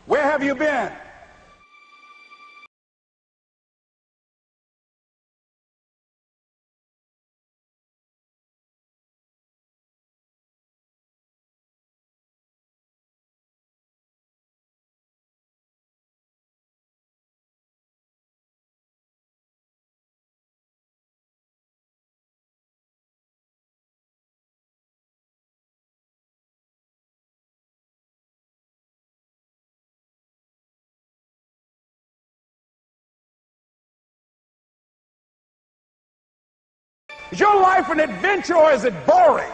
Where have you been? Is your life an adventure or is it boring?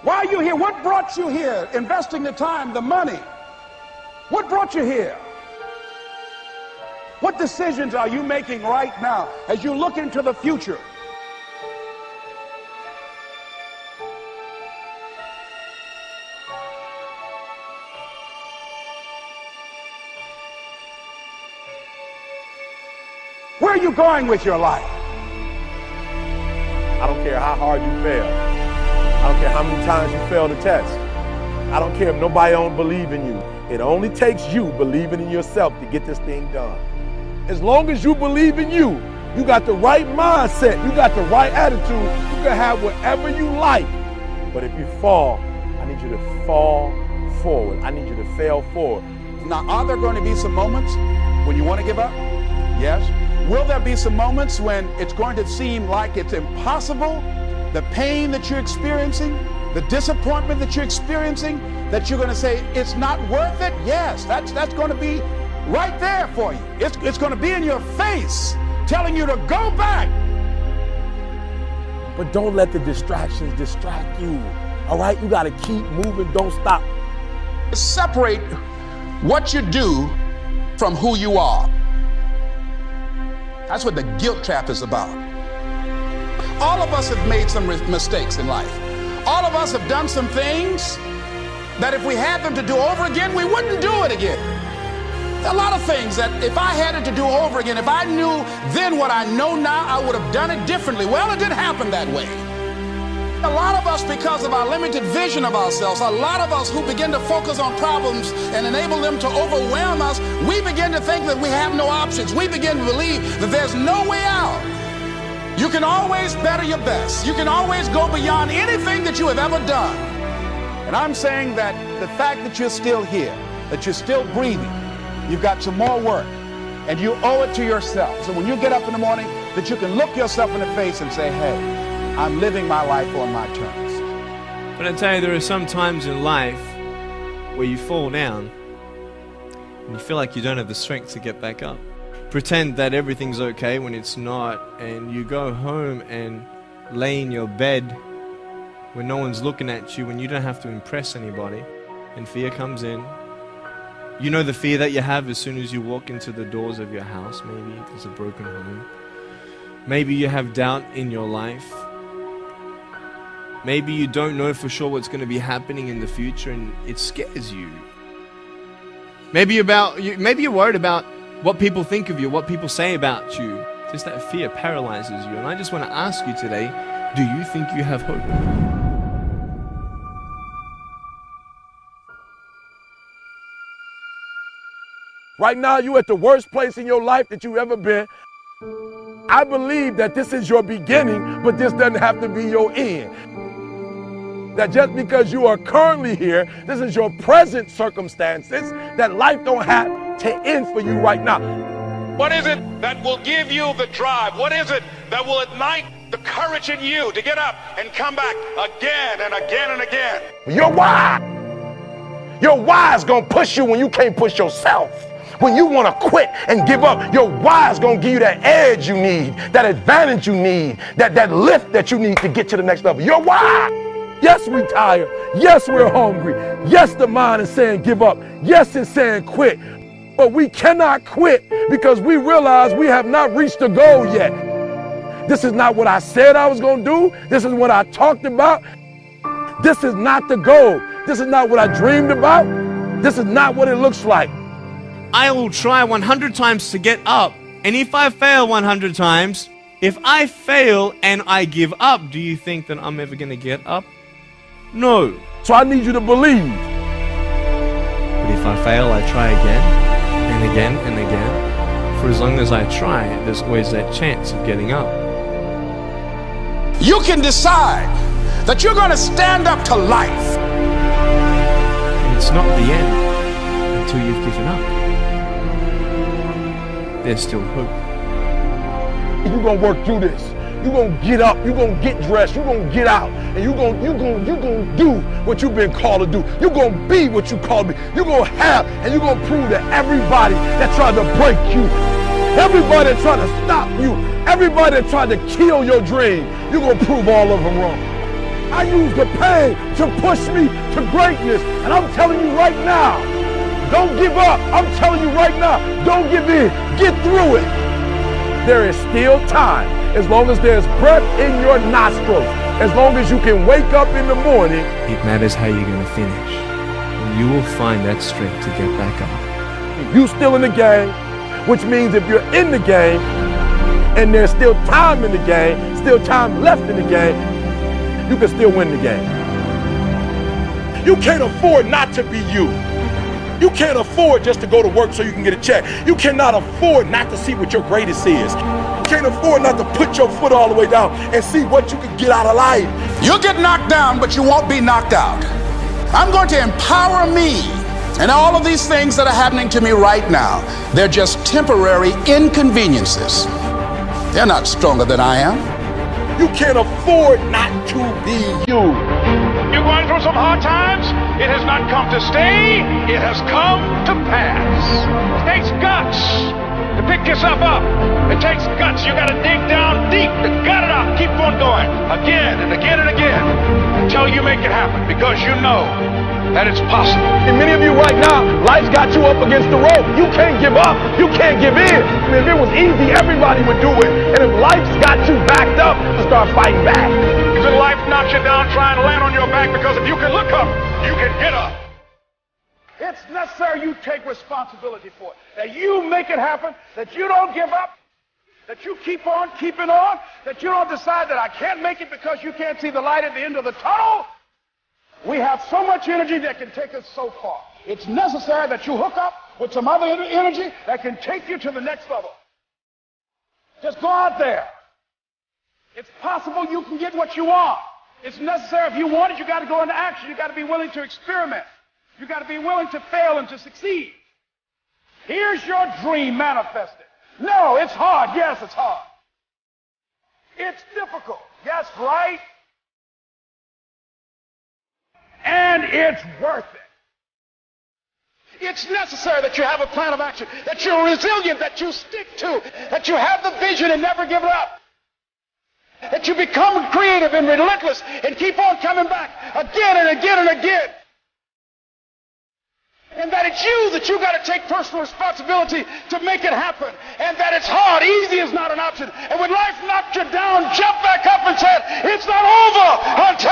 Why are you here? What brought you here? Investing the time, the money. What brought you here? What decisions are you making right now as you look into the future? Where are you going with your life? I don't care how hard you fail. I don't care how many times you fail the test. I don't care if nobody don't believe in you. It only takes you believing in yourself to get this thing done. As long as you believe in you, you got the right mindset, you got the right attitude, you can have whatever you like. But if you fall, I need you to fall forward. I need you to fail forward. Now, are there going to be some moments when you want to give up? Yes. Will there be some moments when it's going to seem like it's impossible? The pain that you're experiencing, the disappointment that you're experiencing, that you're going to say, it's not worth it? Yes, that's going to be right there for you. It's going to be in your face, telling you to go back. But don't let the distractions distract you. All right? You got to keep moving. Don't stop. Separate what you do from who you are. That's what the guilt trap is about. All of us have made some mistakes in life. All of us have done some things that if we had them to do over again, we wouldn't do it again. A lot of things that if I had it to do over again, if I knew then what I know now, I would have done it differently. Well, it didn't happen that way. A lot of us, because of our limited vision of ourselves, a lot of us who begin to focus on problems and enable them to overwhelm us, we begin to think that we have no options. We begin to believe that there's no way out. You can always better your best. You can always go beyond anything that you have ever done. And I'm saying that the fact that you're still here, that you're still breathing, you've got some more work, and you owe it to yourself. So when you get up in the morning, that you can look yourself in the face and say, hey, I'm living my life on my terms. But I tell you, there are some times in life where you fall down and you feel like you don't have the strength to get back up. Pretend that everything's okay when it's not, and you go home and lay in your bed when no one's looking at you, when you don't have to impress anybody, and fear comes in. You know the fear that you have as soon as you walk into the doors of your house. Maybe there's a broken home. Maybe you have doubt in your life. Maybe you don't know for sure what's going to be happening in the future and it scares you. Maybe you're worried about what people think of you, what people say about you. Just that fear paralyzes you. And I just want to ask you today, do you think you have hope? Right now, you're at the worst place in your life that you've ever been. I believe that this is your beginning, but this doesn't have to be your end. That just because you are currently here, this is your present circumstances, that life don't have to end for you right now. What is it that will give you the drive? What is it that will ignite the courage in you to get up and come back again and again and again? Your why. Your why is going to push you when you can't push yourself. When you want to quit and give up, your why is going to give you that edge you need, that advantage you need, that lift that you need to get to the next level. Your why. Yes, we're tired. Yes, we're hungry. Yes, the mind is saying give up. Yes, it's saying quit. But we cannot quit because we realize we have not reached the goal yet. This is not what I said I was going to do. This is what I talked about. This is not the goal. This is not what I dreamed about. This is not what it looks like. I will try 100 times to get up. And if I fail 100 times, If I fail and I give up, do you think that I'm ever going to get up? No. So I need you to believe. But if I fail, I try again and again and again. For as long as I try, there's always that chance of getting up. You can decide that you're going to stand up to life. And it's not the end until you've given up. There's still hope. You're going to work through this. You're going to get up. You're going to get dressed. You're going to get out. And you're going to do what you've been called to do. You're going to be what you called to be. You're going to have, and you're going to prove to everybody that tried to break you, everybody that tried to stop you, everybody that tried to kill your dream, you're going to prove all of them wrong. I use the pain to push me to greatness. And I'm telling you right now, don't give up. I'm telling you right now, don't give in. Get through it. There is still time. As long as there's breath in your nostrils, as long as you can wake up in the morning. It matters how you're going to finish. And you will find that strength to get back up. You still in the game, which means if you're in the game and there's still time in the game, still time left in the game, you can still win the game. You can't afford not to be you. You can't afford just to go to work so you can get a check. You cannot afford not to see what your greatest is. You can't afford not to put your foot all the way down and see what you can get out of life. You'll get knocked down, but you won't be knocked out. I'm going to empower me. And all of these things that are happening to me right now, they're just temporary inconveniences. They're not stronger than I am. You can't afford not to be you. You're going through some hard times. It has not come to stay. It has come to pass. It takes guts to pick yourself up. It takes guts. You got to dig down deep to gut it up. Keep on going again and again and again until you make it happen, because you know that it's possible. And many of you right now, life's got you up against the rope. You can't give up. You can't give in. I mean, if it was easy, everybody would do it. And if life's got you backed up, start fighting back. If life knocks you down, try and land on your back, because if you can look up, you can get up. It's necessary you take responsibility for it, that you make it happen, that you don't give up, that you keep on keeping on, that you don't decide that I can't make it because you can't see the light at the end of the tunnel. We have so much energy that can take us so far. It's necessary that you hook up with some other energy that can take you to the next level. Just go out there. It's possible you can get what you want. It's necessary. If you want it, you got to go into action. You got to be willing to experiment. You got to be willing to fail and to succeed. Here's your dream manifested. No, it's hard. Yes, it's hard. It's difficult. Yes, right? And it's worth it. It's necessary that you have a plan of action, that you're resilient, that you stick to, that you have the vision and never give it up, that you become creative and relentless and keep on coming back again and again and again. And that it's you that you got to take personal responsibility to make it happen. And that it's hard. Easy is not an option. And when life knocks you down, jump back up and say, it's not over until